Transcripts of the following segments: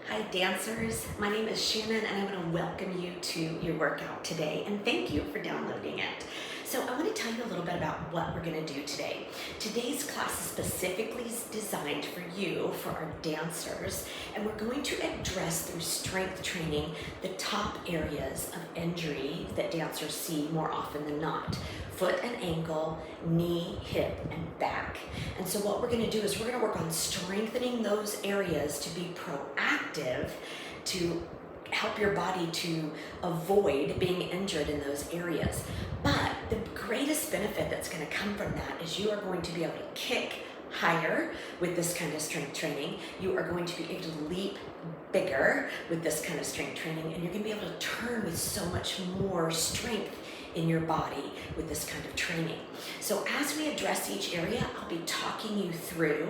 Hi dancers, my name is Shannon and I want to welcome you to your workout today and thank you for downloading it. So I want to tell you a little bit about what we're going to do today. Today's class is specifically designed for you, for our dancers, and we're going to address through strength training the top areas of injury that dancers see more often than not. Foot and ankle, knee, hip, and back. And so what we're going to do is we're going to work on strengthening those areas to be proactive, to help your body to avoid being injured in those areas. But the greatest benefit that's going to come from that is you are going to be able to kick higher with this kind of strength training. You are going to be able to leap bigger with this kind of strength training, and you're going to be able to turn with so much more strength in your body with this kind of training. So as we address each area, I'll be talking you through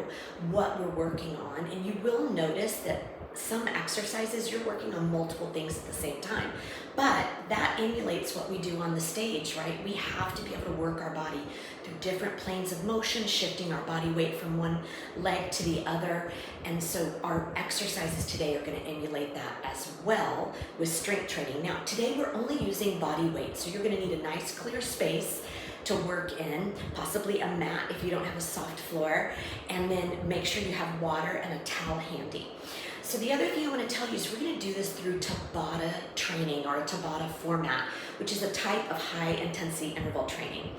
what we're working on, and you will notice that some exercises you're working on multiple things at the same time, but that emulates what we do on the stage, right? We have to be able to work our body through different planes of motion, shifting our body weight from one leg to the other, and so our exercises today are going to emulate that as well with strength training. Now today we're only using body weight, so you're going to need a nice clear space to work in, possibly a mat if you don't have a soft floor, and then make sure you have water and a towel handy. So the other thing I want to tell you is we're going to do this through Tabata training, or a Tabata format, which is a type of high intensity interval training.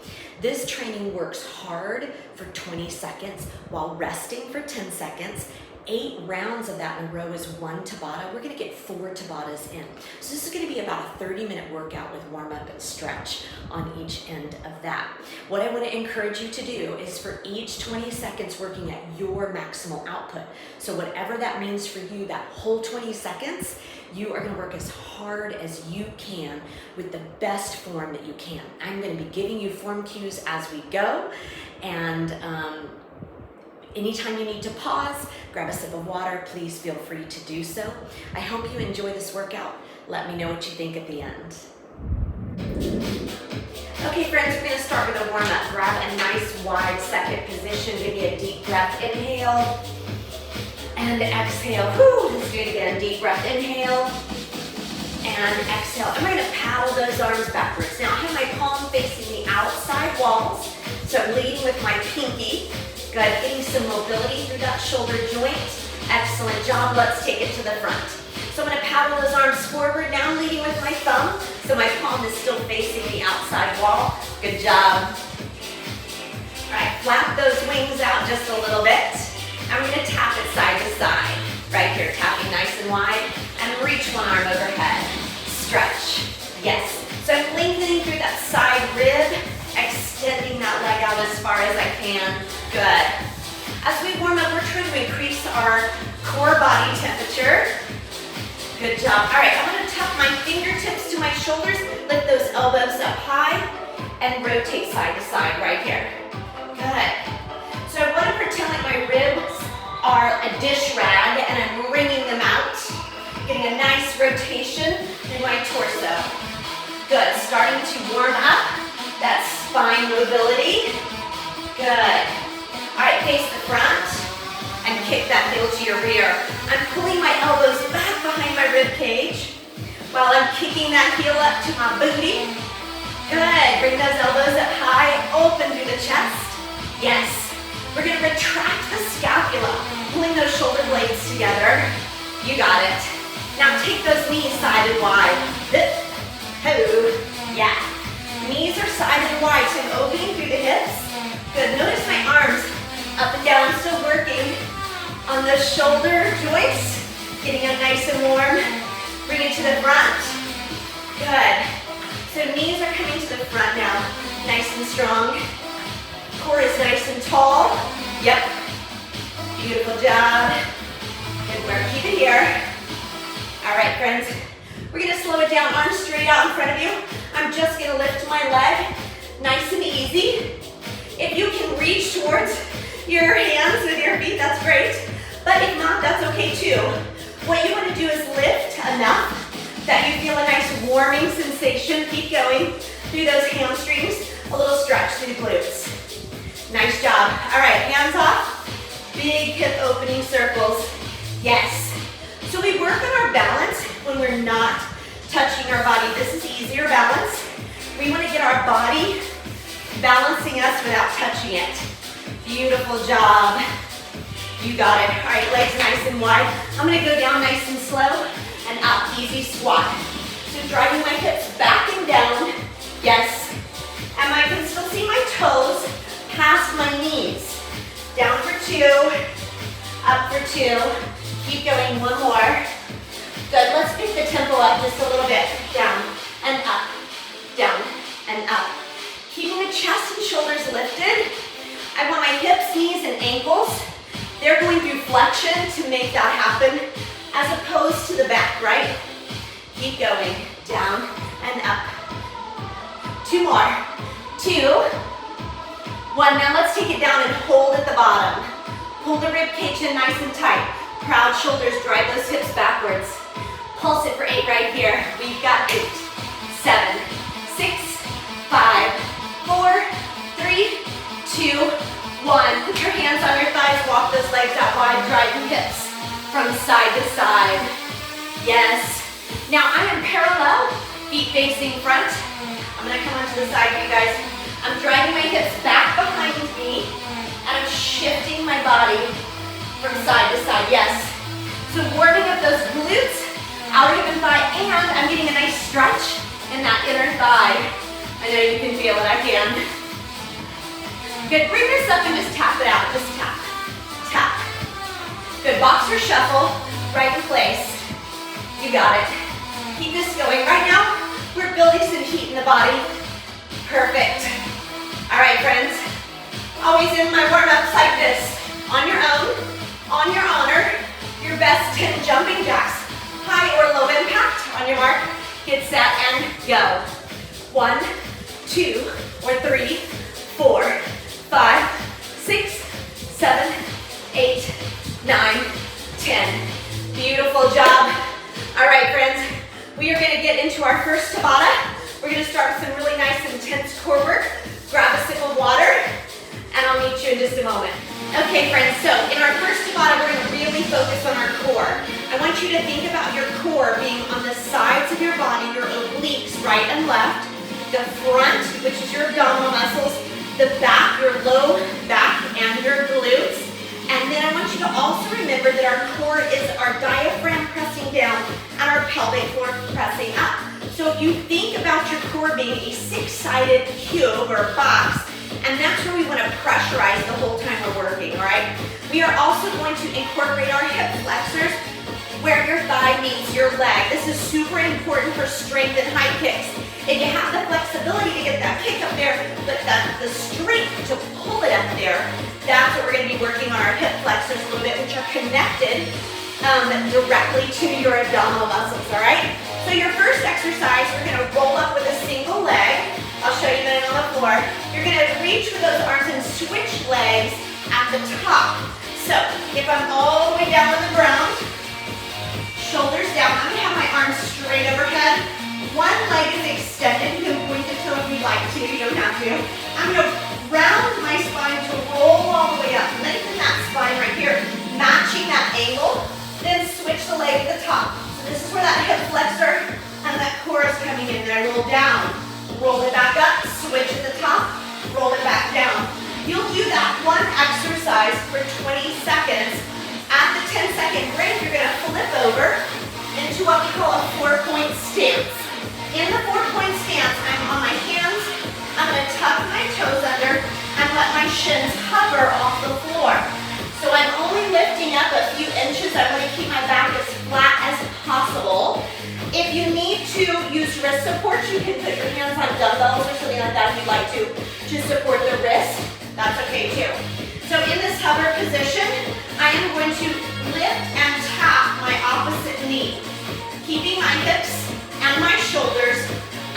This training works hard for 20 seconds while resting for 10 seconds. 8 rounds of that in a row is 1 Tabata. We're going to get 4 Tabatas in. So this is going to be about a 30-minute workout with warm-up and stretch on each end of that. What I want to encourage you to do is for each 20 seconds working at your maximal output. So whatever that means for you, that whole 20 seconds, you are going to work as hard as you can with the best form that you can. I'm going to be giving you form cues as we go, and anytime you need to pause, grab a sip of water, please feel free to do so. I hope you enjoy this workout. Let me know what you think at the end. Okay friends, we're going to start with a warm-up. Grab a nice wide second position. Give me a deep breath. Inhale and exhale. Whew, let's do it again. Deep breath. Inhale and exhale. I'm going to paddle those arms backwards. Now I have my palm facing the outside walls, so I'm leading with my pinky. Good, getting some mobility through that shoulder joint. Excellent job, let's take it to the front. So I'm gonna paddle those arms forward, now I'm leading with my thumb, so my palm is still facing the outside wall. Good job. All right, flap those wings out just a little bit. And we're gonna tap it side to side. Right here, tapping nice and wide, and reach one arm overhead. Stretch, yes. So I'm lengthening through that side rib, extending that leg out as far as I can. Good. As we warm up, we're trying to increase our core body temperature. Good job. All right, I'm going to tuck my fingertips to my shoulders, lift those elbows up high, and rotate side to side right here. Good. So I want to pretend like my ribs are a dish rag, and I'm wringing them out, getting a nice rotation through my torso. Good. Starting to warm up that spine mobility. Good. All right, face the front and kick that heel to your rear. I'm pulling my elbows back behind my rib cage while I'm kicking that heel up to my booty. Good. Bring those elbows up high, open through the chest. Yes. We're going to retract the scapula, pulling those shoulder blades together. You got it. Now take those knees side and wide. Ho. Yeah. Knees are side and wide, so I'm opening through the hips. Good. Notice my arms up and down, still working on those shoulder joints. Getting it nice and warm. Bring it to the front. Good. So knees are coming to the front now. Nice and strong. Core is nice and tall. Yep. Beautiful job. Good work. Keep it here. All right, friends. We're going to slow it down. Arms straight out in front of you. I'm just going to lift my leg. Nice and easy. If you can reach towards your hands with your feet, that's great. But if not, that's okay too. What you want to do is lift enough that you feel a nice warming sensation. Keep going through those hamstrings. A little stretch through the glutes. Nice job. All right, hands off. Big hip opening circles. Yes. So we work on our balance when we're not touching our body. This is easier balance. We want to get our body balancing us without touching it. Beautiful job. You got it. All right, legs nice and wide. I'm gonna go down nice and slow and up, easy squat. So driving my hips back and down, yes. And I can still see my toes past my knees. Down for 2, up for 2. Keep going, one more. Good, let's pick the tempo up just a little bit. Down and up, down and up. Keeping the chest and shoulders lifted. I want my hips, knees, and ankles. They're going through flexion to make that happen, as opposed to the back, right? Keep going, down and up. 2 more. 2, 1. Now let's take it down and hold at the bottom. Pull the rib cage in nice and tight. Proud shoulders, drive those hips backwards. Pulse it for 8 right here. We've got 8, 7, 6, 5, 4, 3, 2, 1. Put your hands on your thighs, walk those legs out wide, drive the hips from side to side. Yes. Now I'm in parallel, feet facing front. I'm gonna come onto the side for you guys. I'm driving my hips back behind me, and I'm shifting my body from side to side, yes. So warming up those glutes, outer hip and thigh, and I'm getting a nice stretch in that inner thigh. I know you can feel it, I can. Good, bring this up and just tap it out, just tap, tap. Good, boxer shuffle, right in place. You got it. Keep this going. Right now, we're building some heat in the body. Perfect. All right, friends. Always in my warm-ups like this. On your own, on your honor, your best 10 jumping jacks. High or low impact. On your mark, get set, and go. 1, 2, or 3, 4, 5, 6, 7, 8, 9, 10. Beautiful job. All right, friends, we are gonna get into our first Tabata. We're gonna start with some really nice intense core work. Grab a sip of water, and I'll meet you in just a moment. Okay, friends, so in our first Tabata, we're gonna really focus on our core. I want you to think about your core being on the sides of your body, your obliques, right and left, the front, which is your abdominal muscles, the back, your low back and your glutes. And then I want you to also remember that our core is our diaphragm pressing down and our pelvic floor pressing up. So if you think about your core being a 6-sided cube or box, and that's where we want to pressurize the whole time we're working, all right? We are also going to incorporate our hip flexors where your thigh meets your leg. This is super important for strength and high kicks. If you have the flexibility to get that kick up there, but the strength to pull it up there, that's what we're going to be working on our hip flexors a little bit, which are connected directly to your abdominal muscles, all right? So your first exercise, we're going to roll up with a single leg. I'll show you that on the floor. You're going to reach with those arms and switch legs at the top. So if I'm all the way down on the ground, shoulders down, I'm going to have my arms straight overhead. One leg is extended. You can point the toe if you'd like to. You don't have to. I'm going to round my spine to roll all the way up. Lengthen that spine right here, matching that angle. Then switch the leg at the top. So this is where that hip flexor and that core is coming in. Then I roll down, roll it back up, switch at the top, roll it back down. You'll do that one exercise for 20 seconds. At the 10-second break, you're going to flip over into what we call a 4-point stance. In the 4-point stance, I'm on my hands. I'm going to tuck my toes under and let my shins hover off the floor. So I'm only lifting up a few inches. I want to keep my back as flat as possible. If you need to use wrist support, you can put your hands on dumbbells or something like that if you'd like to support the wrist. That's okay too. So in this hover position, I am going to lift and tap my opposite knee, keeping my hips and my shoulders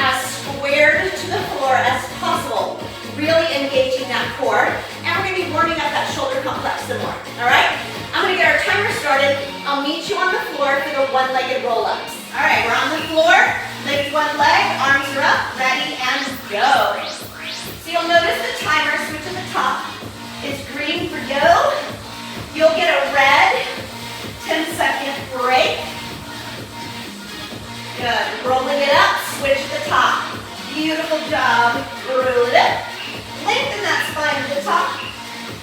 as squared to the floor as possible, really engaging that core. And we're going to be warming up that shoulder complex some more, all right? I'm going to get our timer started. I'll meet you on the floor for the one-legged roll-ups. All right, we're on the floor. Lift one leg, arms are up, ready, and go. So you'll notice the timer switch at the top is green for go. You'll get a red 10-second break. Beautiful job. Roll it up. Lengthen that spine to the top.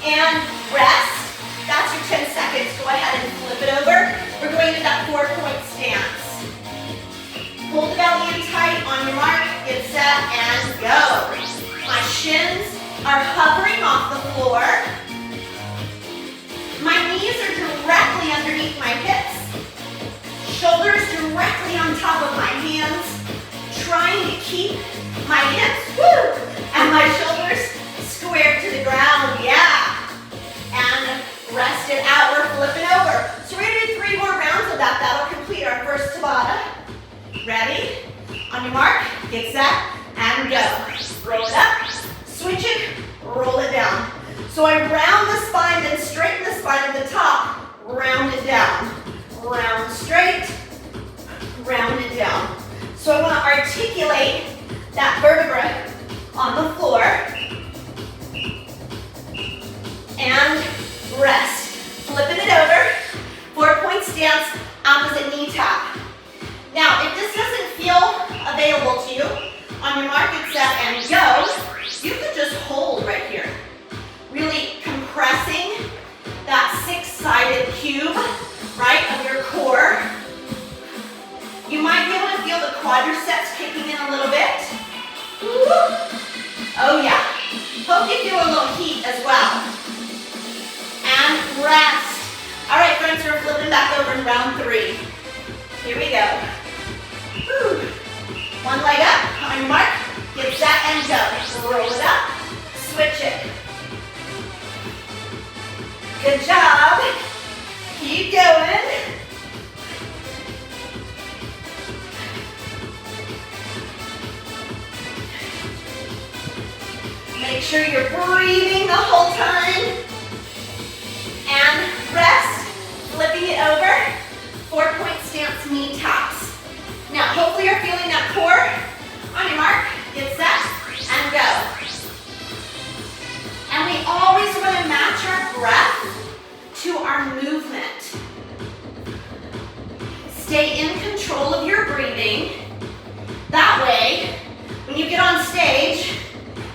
And rest. That's your 10 seconds. Go ahead and flip it over. We're going to that 4-point stance. Hold the belly in tight. On your mark, get set, and go. My shins are hovering off the floor. My knees are directly underneath my hips. Shoulders directly on top of my hands. Trying to keep my hips, and my shoulders squared to the ground, yeah. And rest it out, we're flipping over. So we're gonna do 3 more rounds of that. That'll complete our first Tabata. Ready? On your mark, get set, and go. Roll it up, switch it, roll it down. So I round the spine, then straighten the spine at the top, round it down. Round straight, round it down. So I want to articulate that vertebra on the floor. And rest. Flipping it over. 4-point stance, opposite knee tap. Now, if this doesn't feel available to you, on your mark, get set, and go, you can just hold right here. Really compressing that 6-sided cube, right, of your core. You might be able to feel the quadriceps kicking in a little bit. Woo. Oh yeah. Hope you feel a little heat as well. And rest. All right, friends, we're flipping back over in round 3. Here we go. Woo. One leg up, on your mark, get set and go. Roll it up, switch it. Good job. Keep going. Make sure you're breathing the whole time. And rest, flipping it over. 4-point stance, knee taps. Now, hopefully you're feeling that core. On your mark, get set, and go. And we always want to match our breath to our movement. Stay in control of your breathing. That way, when you get on stage,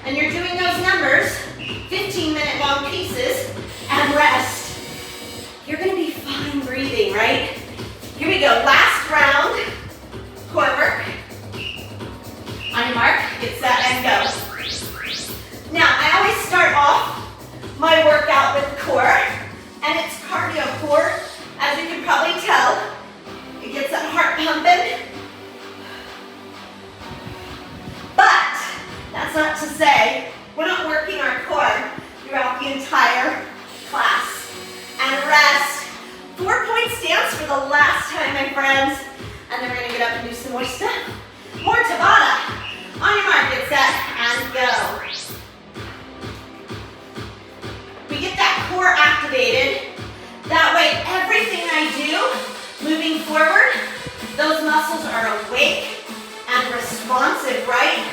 and you're doing those numbers, 15-minute long pieces, and rest, you're gonna be fine breathing, right? Here we go, last round, core work. On your mark, get set, and go. Now, I always start off my workout with core, and it's cardio core, as you can probably tell. It gets that heart pumping. But that's not to say we're not working our core throughout the entire class. And rest. 4-point stance for the last time, my friends. And then we're gonna get up and do some more stuff. More Tabata. On your mark, get set, and go. We get that core activated. That way, everything I do, moving forward, those muscles are awake and responsive, right?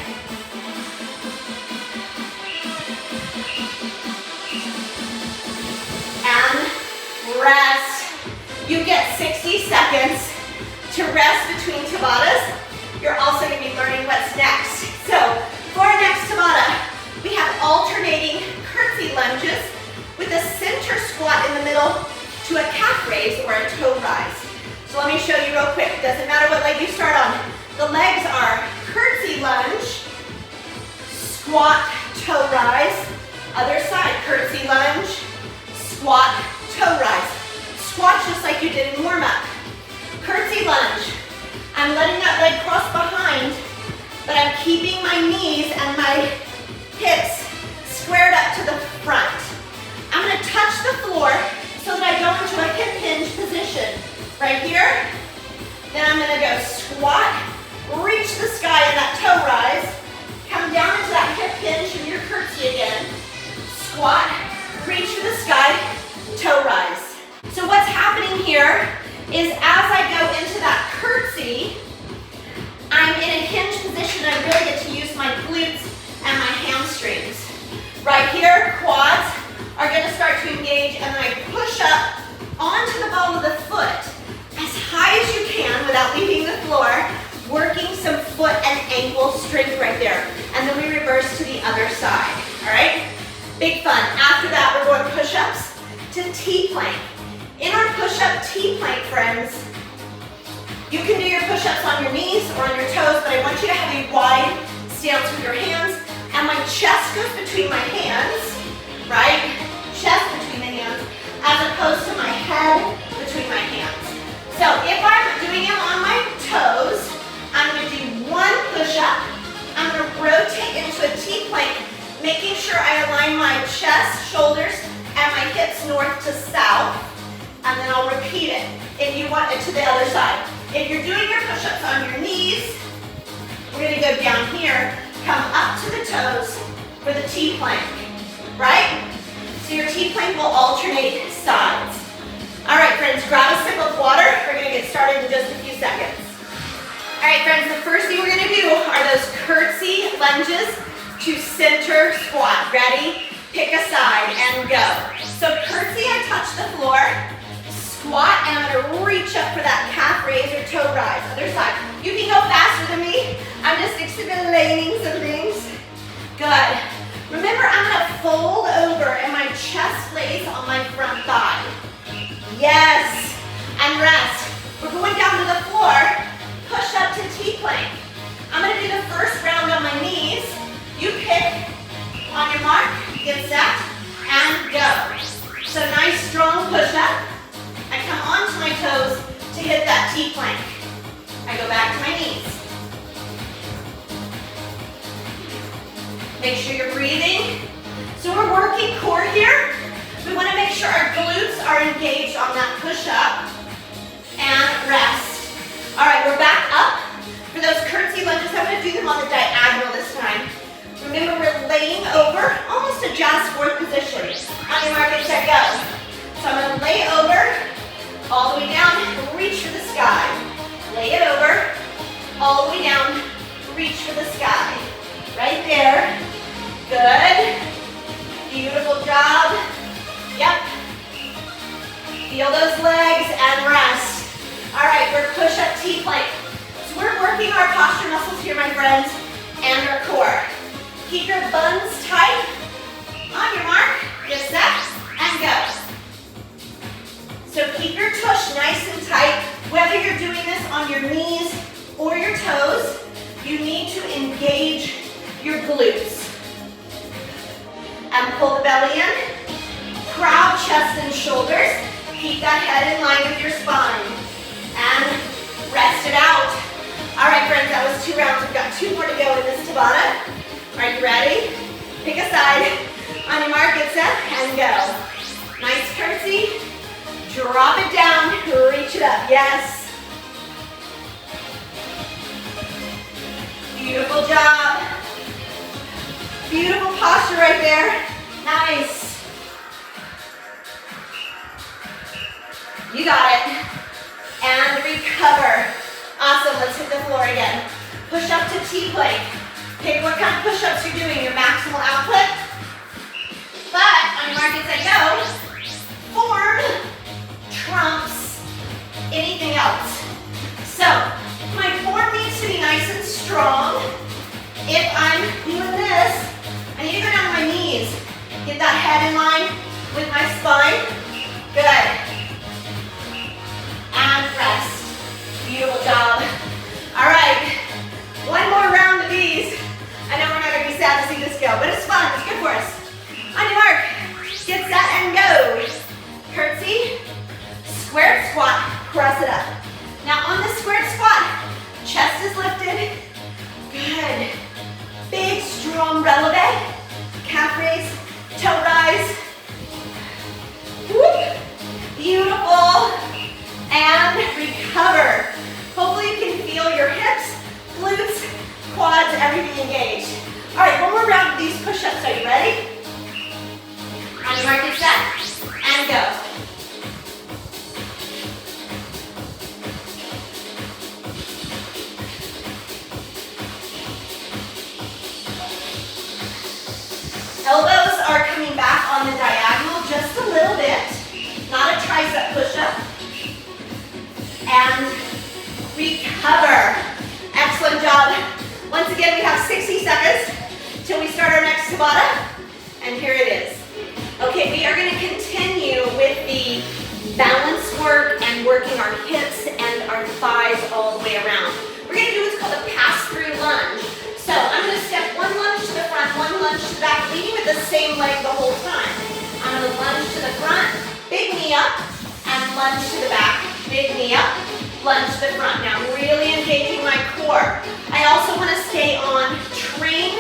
And rest. You get 60 seconds to rest between Tabatas. You're also going to be learning what's next. So, for our next Tabata, we have alternating curtsy lunges with a center squat in the middle to a calf raise or a toe rise. So let me show you real quick. Doesn't matter what leg you start on. The legs are curtsy lunge, squat, toe rise. Other side, curtsy lunge, squat, toe rise. Squat just like you did in warm-up. Curtsy lunge. I'm letting that leg cross behind, but I'm keeping my knees and my hips squared up to the front. I'm going to touch the floor so that I go into a hip hinge position. Right here. Then I'm going to go squat, reach the sky in that toe rise, come down into that hip hinge in your curtsy again. Squat, reach for the sky, toe rise. So what's happening here is as I go into that curtsy, I'm in a hinge position and I really get to use my glutes and my hamstrings. Right here, quads are going to start to engage and then I push up onto the ball of the foot as high as you can without leaving the floor, working some foot and ankle strength right there. And then we reverse to the other side, all right? Big fun. After that, we're going push-ups to T-plank. In our push-up T-plank, friends, you can do your push-ups on your knees or on your toes, but I want you to have a wide stance with your hands, and my chest goes between my hands, right? Chest between the hands, as opposed to my head between my hands. So if I'm doing it on my toes, I'm gonna do one push-up. I'm gonna rotate into a T-plank, making sure I align my chest, shoulders, and my hips north to south, and then I'll repeat it if you want it to the other side. If you're doing your push-ups on your knees, we're gonna go down here, come up to the toes for the T-plank, right? So your T-plank will alternate sides. All right, friends, grab a sip of water. We're gonna get started in just a few seconds. All right, friends, the first thing we're gonna do are those curtsy lunges to center squat. Ready? Pick a side and go. So curtsy, I touch the floor. Squat, and I'm gonna reach up for that calf raise or toe rise. Other side. You can go faster than me. I'm just explaining some things. Good. Remember, I'm gonna fold over and my chest lays on my front thigh. Yes. And rest. We're going down to the floor. Push up to T-plank. I'm gonna do the first round on my knees. You pick on your mark, get set, and go. So nice strong push up. I come onto my toes to hit that T-plank. I go back to my knees. Make sure you're breathing. So we're working core here. We want to make sure our glutes are engaged on that push-up. And rest. All right, we're back up. For those curtsy lunges, I'm going to do them on the diagonal this time. Remember, we're laying over, almost a jazz fourth position. On your mark, get set, go. So I'm going to lay over, all the way down, reach for the sky. Lay it over, all the way down, reach for the sky. Right there. Good. Beautiful job. Yep. Feel those legs and rest. All right, we're push-up T-plank. So we're working our posture muscles here, my friends, and our core. Keep your buns tight. On your mark, get set, and go. So keep your tush nice and tight. Whether you're doing this on your knees or your toes, you need to engage your glutes. And pull the belly in. Proud chest and shoulders. Keep that head in line with your spine. And rest it out. All right, friends, that was 2 rounds. We've got 2 more to go in this Tabata. Are you ready? Pick a side. On your mark, get set, and go. Nice curtsy. Drop it down, reach it up. Yes. Beautiful job. Beautiful posture right there. Nice. You got it. And recover. Awesome, let's hit the floor again. Push up to T-plank. Pick what kind of push-ups you're doing, your maximal output. But on your mark, get set, go. Form trumps anything else. So my form needs to be nice and strong. If I'm doing this, I need to go down to my knees. Get that head in line with my spine. Good. And rest. Beautiful job. All right. 1 more round of these. I know we're not going to be sad to see this go, but it's fun. It's good for us. On your mark, get set and go. Curtsy, square squat, press it up. Now on the square squat, chest is lifted. Good. Big, strong releve. Calf raise, toe rise. Whoop. Beautiful. And recover. Hopefully you can feel your hips, glutes, quads, everything engaged. All right, 1 more round of these push-ups. Are you ready? On your mark, get set, and go. Elbows are coming back on the diagonal just a little bit. Not a tricep push-up. And recover. Excellent excellent job. Once again, we have 60 seconds till we start our next Tabata. And here it is. Okay, we are going to continue with the balance work and working our hips and our thighs all the way around. We're going to do what's called a pass-through lunge. So I'm going to step one lunge to the front, one lunge to the back, leading with the same leg the whole time. I'm going to lunge to the front, big knee up, and lunge to the back, big knee up, lunge to the front. Now I'm really engaging my core. I also want to stay on train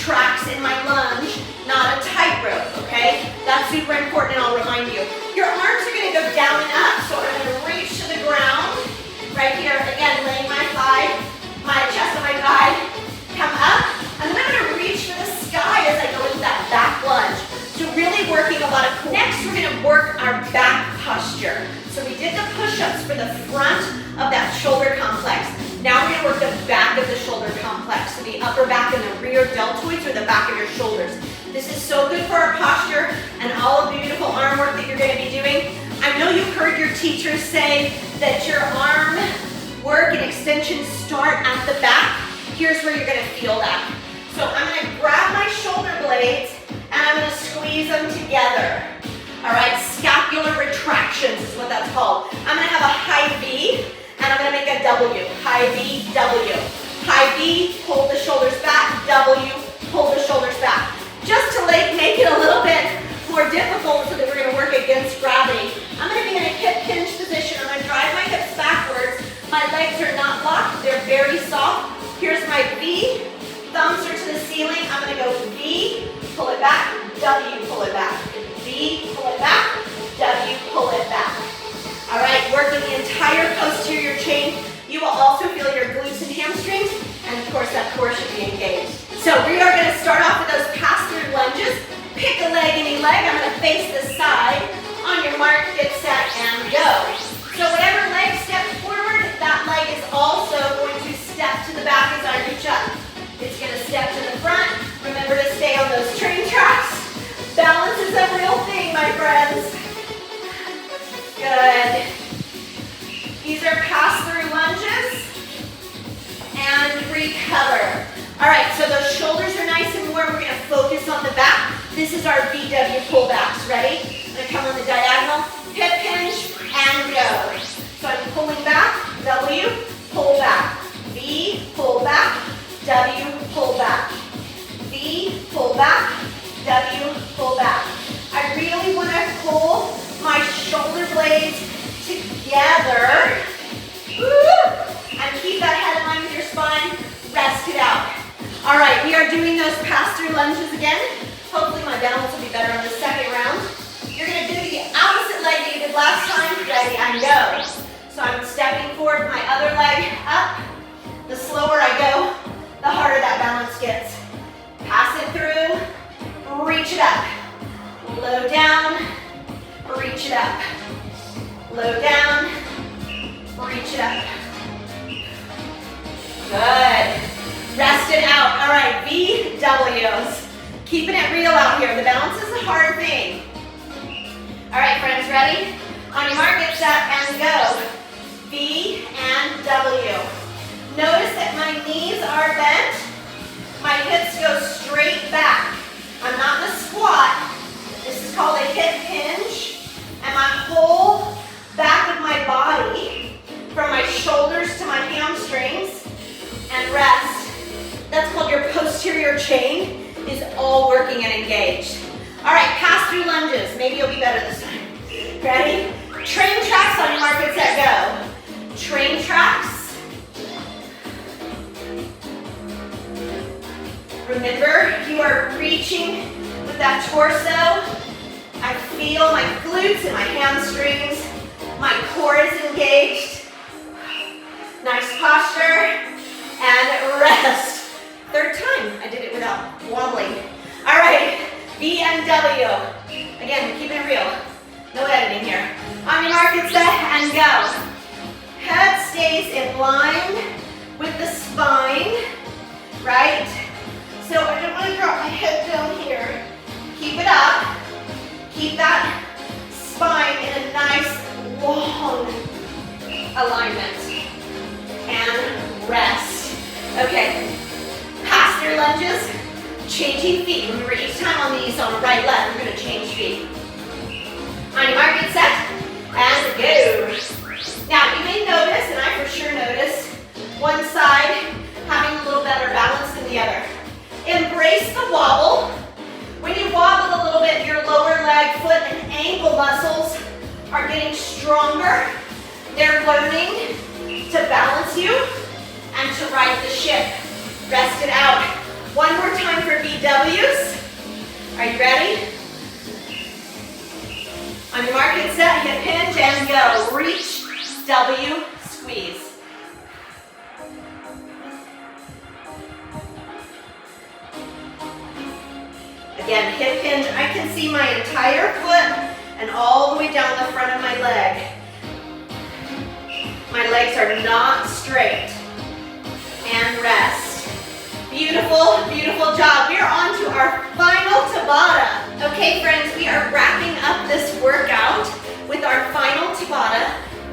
tracks in my lunge, not a tightrope, okay? That's super important, and I'll remind you. Your arms are going to go down and up, so I'm going to reach to the ground, right here, again, laying my thigh, my chest on my thigh, come up, and then I'm going to reach for the sky as I go into that back lunge. So really working a lot of core. Next, we're going to work our back posture. So we did the push-ups for the front of that shoulder complex. Now we're going to work the back of the shoulder complex, so the upper back and the rear deltoids or the back of your shoulders. This is so good for our posture and all of the beautiful arm work that you're going to be doing. I know you've heard your teachers say that your arm work and extensions start at the back. Here's where you're going to feel that. So I'm going to grab my shoulder blades and I'm going to squeeze them together. All right, scapular retractions is what that's called. I'm going to have a high V. And I'm going to make a W, high V, W. High V, pull the shoulders back, W, pull the shoulders back. Just to make it a little bit more difficult so that we're going to work against gravity, I'm going to be in a hip hinge position. I'm going to drive my hips backwards. My legs are not locked, they're very soft. Here's my V, thumbs are to the ceiling. I'm going to go V, pull it back, W, pull it back. V, pull it back, W, pull it back. All right, working the entire posterior chain. You will also feel your glutes and hamstrings, and of course that core should be engaged. So we are going to start off with those pass-through lunges. Pick a leg, any leg. I'm going to face the side. On your mark, get set, and go. So whatever leg steps forward, that leg is also going to step to the back as I reach up. It's going to step to the front. Remember to stay on those train tracks. Balance is a real thing, my friends. Good. These are pass-through lunges. And recover. All right, so those shoulders are nice and warm. We're going to focus on the back. This is our VW pullbacks. Ready? I'm going to come on the diagonal, hip hinge, and go. So I'm pulling back, W, pull back. V, pull back, W, pull back. V, pull back, W, pull back. I really want to pull my shoulder blades together. Woo! And keep that head in line with your spine. Rest it out. All right, we are doing those pass-through lunges again. Hopefully my balance will be better on the second round. You're going to do the opposite leg that you did last time. Ready, and go. So I'm stepping forward, my other leg up. The slower I go, the harder that balance gets. Pass it through, reach it up. Low down, reach it up. Low down, reach it up. Good. Rest it out. All right, VWs. Keeping it real out here. The balance is a hard thing. All right, friends, ready? On your mark, get set, and go. V and W. Notice that my knees are bent. My hips go straight back. I'm not in a squat. This is called a hip hinge. And my whole back of my body, from my shoulders to my hamstrings, and rest. That's called your posterior chain, is all working and engaged. All right, pass through lunges. Maybe you'll be better this time. Ready? Train tracks on your mark, get set, go. Train tracks. Remember, you are reaching with that torso. I feel my glutes and my hamstrings. My core is engaged. Nice posture. And rest. Third time, I did it without wobbling. All right, V and W. Again, keeping it real. No editing here. On your mark, get set, and go. Head stays in line with the spine, right? So I don't want to drop my head down here. Keep it up. Keep that spine in a nice, long alignment. And rest. lunges, changing feet. Remember, each time on these, on the right, left, we're gonna change feet. On your mark, get set, and go. Now, you may notice, and I for sure notice, one side having a little better balance than the other. Embrace the wobble. When you wobble a little bit, your lower leg, foot, and ankle muscles are getting stronger. They're learning to balance you and to right the ship. Rest it out. One more time for BWs. Are you ready? On your mark, get set, hip hinge, and go. Reach, W, squeeze. Again, hip hinge. I can see my entire foot and all the way down the front of my leg. My legs are not straight. And rest. Beautiful, beautiful job. We are on to our final Tabata. Okay, friends, we are wrapping up this workout with our final Tabata,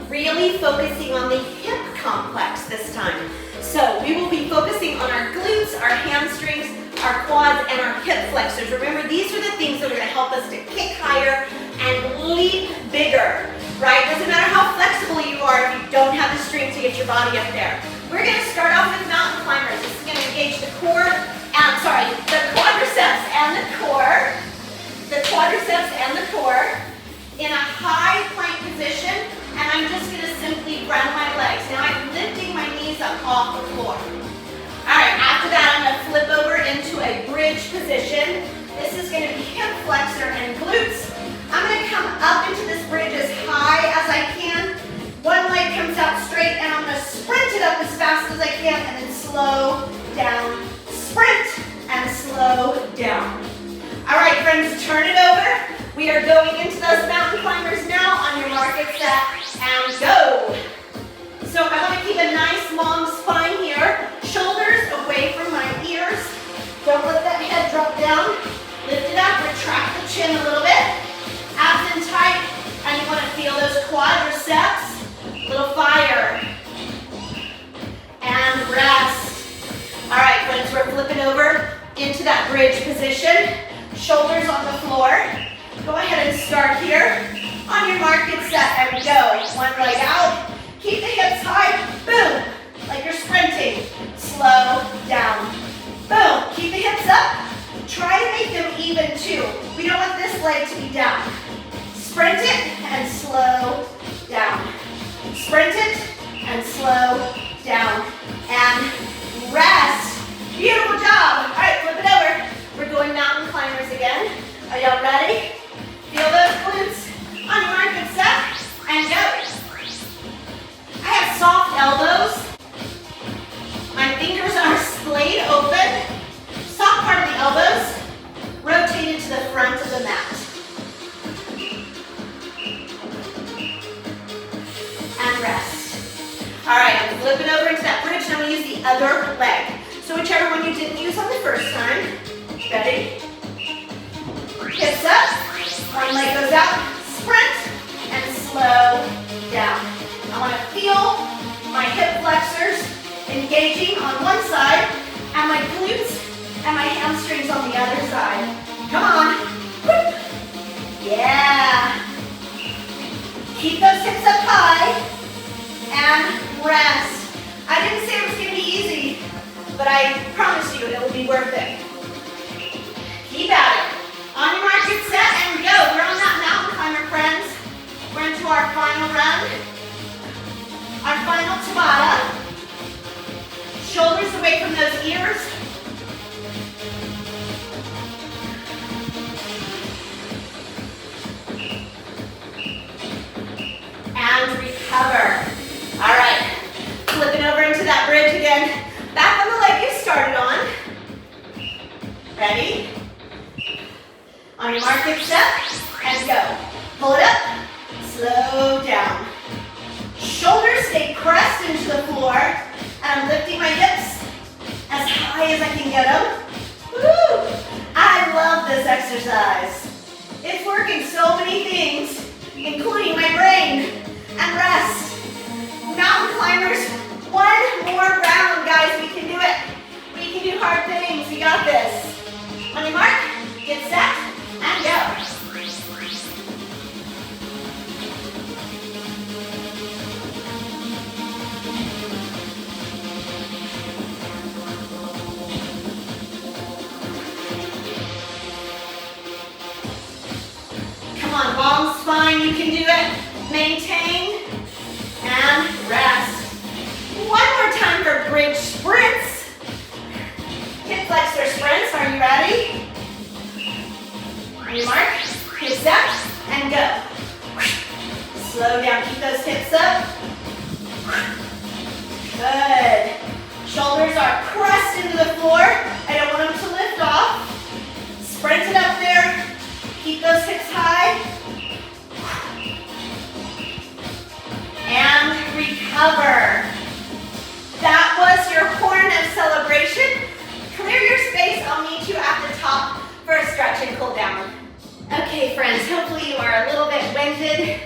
really focusing on the hip complex this time. So we will be focusing on our glutes, our hamstrings, our quads, and our hip flexors. Remember, these are the things that are going to help us to kick higher and leap bigger, right? Doesn't matter how flexible you are if you don't have the strength to get your body up there. We're going to start off with mountain climbers. This is going to engage the core, the quadriceps and the core. The quadriceps and the core in a high plank position, and I'm just going to simply ground my legs. Now I'm lifting my knees up off the floor. All right, after that, I'm going to flip over into a bridge position. This is going to be hip flexor and glutes. I'm going to come up into this bridge as high as I can. One leg comes out straight, and I'm going to sprint it up as fast as I can, and then slow down. Sprint and slow down. All right, friends, turn it over. We are going into those mountain climbers now. On your mark, get set, and go. So I want to keep a nice long spine here. Shoulders away from my ears. Don't let that head drop down. Lift it up, retract the chin a little bit. Abs in tight, and you want to feel those quadriceps. Little fire. And rest. All right, friends, we're flipping over into that bridge position. Shoulders on the floor. Go ahead and start here. On your mark, get set, and go. One leg out. Keep the hips high. Boom. Like you're sprinting. Slow down. Boom. Keep the hips up. Try to make them even too. We don't want this leg to be down. Sprint it and slow down. Sprint it and slow down. And rest. Beautiful job. All right, flip it over. We're going mountain climbers again. Are y'all ready? Feel those glutes. On your mark, get set, and go. I have soft elbows. My fingers are splayed open. Soft part of the elbows rotated to the front of the mat. And rest. All right, I'm flipping over into that bridge, and I'm going to use the other leg. So whichever one you didn't use on the first time. Ready? Hips up. One leg goes out. Sprint and slow down. I want to feel my hip flexors engaging on one side and my glutes and my hamstrings on the other side. Come on. Whoop. Yeah. Keep those hips up high and rest. I didn't say it was going to be easy, but I promise you it will be worth it. Keep at it. On your mark, get set, and go. We're on that mountain climber, friends. We're into our final run. Our final Tabata. Shoulders away from those ears. And recover. All right. Flipping over into that bridge again. Back on the leg you started on. Ready? On your mark, get set, and go. Pull it up, slow down. Shoulders stay pressed into the floor, and I'm lifting my hips as high as I can get them. Woo! I love this exercise. It's working so many things, including my brain, and rest. Mountain climbers, one more round, guys. We can do it. We can do hard things. We got Shoulders are pressed into the floor. I don't want them to lift off. Sprint it up there. Keep those hips high. And recover. That was your horn of celebration. Clear your space. I'll meet you at the top for a stretch and cool down. Okay, friends, hopefully you are a little bit winded.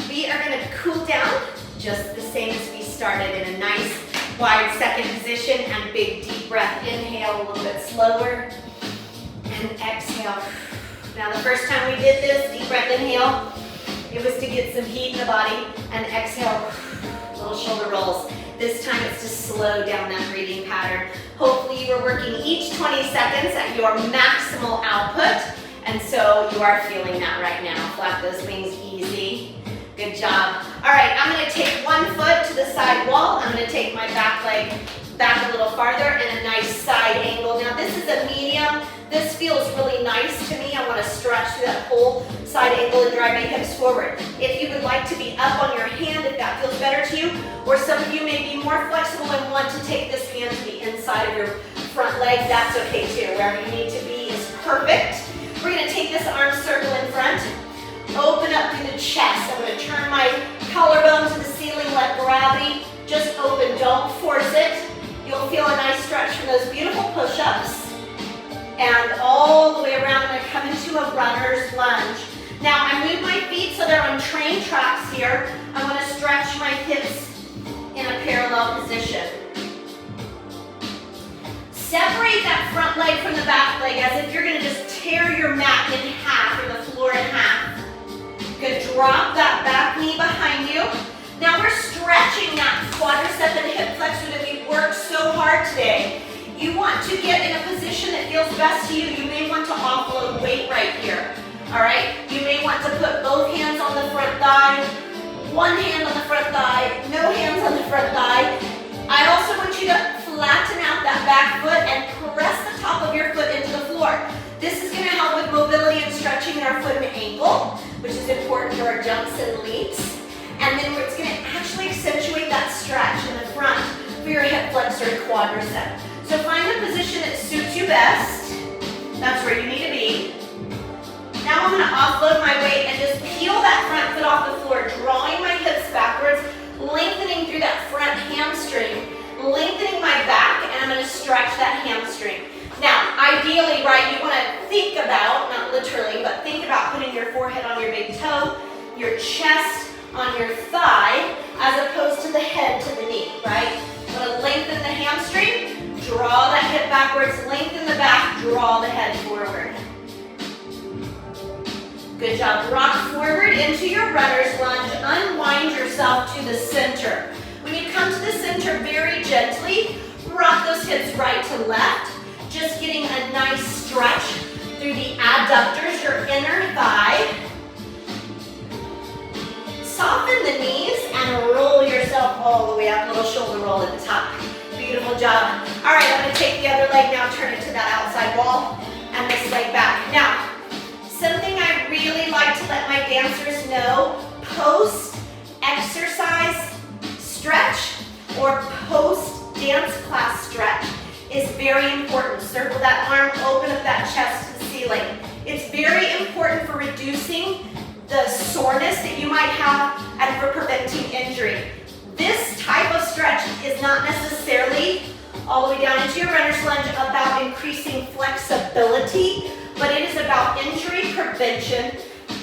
We are going to cool down just the same as we started, in a nice wide second position, and big deep breath. Inhale a little bit slower and exhale. Now the first time we did this, deep breath inhale, it was to get some heat in the body, and exhale, little shoulder rolls. This time it's to slow down that breathing pattern. Hopefully you are working each 20 seconds at your maximal output, and so you are feeling that right now. Flap those wings easy. Good job. All right, I'm gonna take one foot to the side wall. I'm gonna take my back leg back a little farther in a nice side angle. Now this is a medium. This feels really nice to me. I wanna stretch through that whole side angle and drive my hips forward. If you would like to be up on your hand, if that feels better to you, or some of you may be more flexible and want to take this hand to the inside of your front leg, that's okay too. Wherever you need to be is perfect. We're gonna take this arm circle in front. Open up through the chest. I'm going to turn my collarbone to the ceiling, let gravity just open. Don't force it. You'll feel a nice stretch from those beautiful push-ups. And all the way around, I'm going to come into a runner's lunge. Now, I move my feet so they're on train tracks here. I'm going to stretch my hips in a parallel position. Separate that front leg from the back leg as if you're going to just tear your mat in half, or the floor in half. Good, drop that back knee behind you. Now we're stretching that quadricep and hip flexor that we worked so hard today. You want to get in a position that feels best to you. You may want to offload weight right here, all right? You may want to put both hands on the front thigh, one hand on the front thigh, no hands on the front thigh. I also want you to flatten out that back foot and press the top of your foot into the floor. This is going to help with mobility and stretching in our foot and ankle, which is important for our jumps and leaps. And then it's going to actually accentuate that stretch in the front for your hip flexor and quadricep. So find the position that suits you best. That's where you need to be. Now I'm going to offload my weight and just peel that front foot off the floor, drawing my hips backwards, lengthening through that front hamstring, lengthening my back, and I'm going to stretch that hamstring. Now, ideally, right, you want to think about, not literally, but think about putting your forehead on your big toe, your chest on your thigh, as opposed to the head to the knee, right? You want to lengthen the hamstring, draw that hip backwards, lengthen the back, draw the head forward. Good job. Rock forward into your runner's lunge. Unwind yourself to the center. When you come to the center, very gently, rock those hips right to left. Just getting a nice stretch through the adductors, your inner thigh. Soften the knees and roll yourself all the way up. Little shoulder roll at the top. Beautiful job. All right, I'm going to take the other leg now, turn it to that outside wall, and this leg back. Now, something I really like to let my dancers know, post-exercise stretch or post-dance class stretch is very important. Circle that arm, open up that chest to the ceiling. It's very important for reducing the soreness that you might have and for preventing injury. This type of stretch is not necessarily all the way down into your runner's lunge about increasing flexibility, but it is about injury prevention,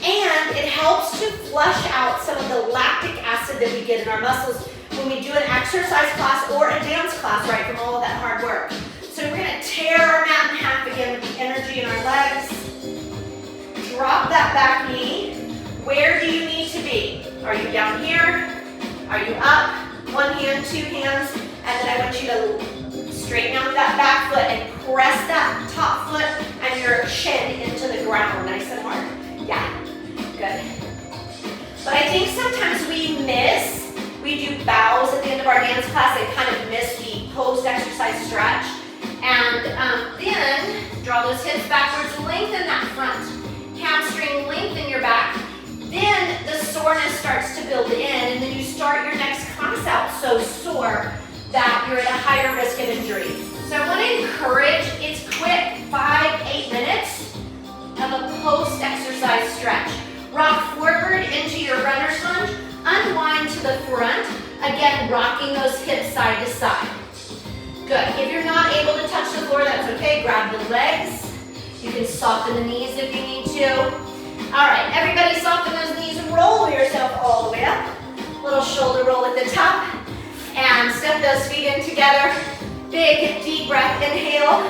and it helps to flush out some of the lactic acid that we get in our muscles when we do an exercise class or a dance class, right, from all of that hard work. So we're going to tear our mat in half again with the energy in our legs. Drop that back knee. Where do you need to be? Are you down here? Are you up? One hand, two hands, and then I want you to straighten out that back foot and press that top foot and your shin into the ground nice and hard. Yeah, good. But I think sometimes we do bows at the end of our dance class and kind of miss the post-exercise stretch. And then draw those hips backwards, lengthen that front hamstring, lengthen your back. Then the soreness starts to build in, and then you start your next class out so sore. that you're at a higher risk of injury. So I want to encourage, it's quick, 5-8 minutes of a post-exercise stretch. Rock forward into your runner's lunge, unwind to the front, again, rocking those hips side to side. Good. If you're not able to touch the floor, that's okay. Grab the legs. You can soften the knees if you need to. All right, everybody soften those knees and roll yourself all the way up. Little shoulder roll at the top. And step those feet in together. Big, deep breath, inhale.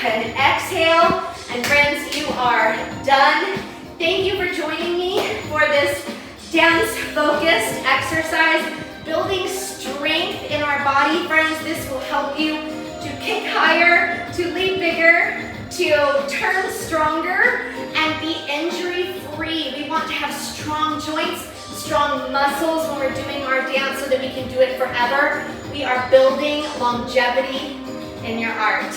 And exhale. And friends, you are done. Thank you for joining me for this dance-focused exercise. Building strength in our body, friends. This will help you to kick higher, to leap bigger, to turn stronger, and be injury-free. We want to have strong joints, strong muscles when we're doing our dance so that we can do it forever. We are building longevity in your art.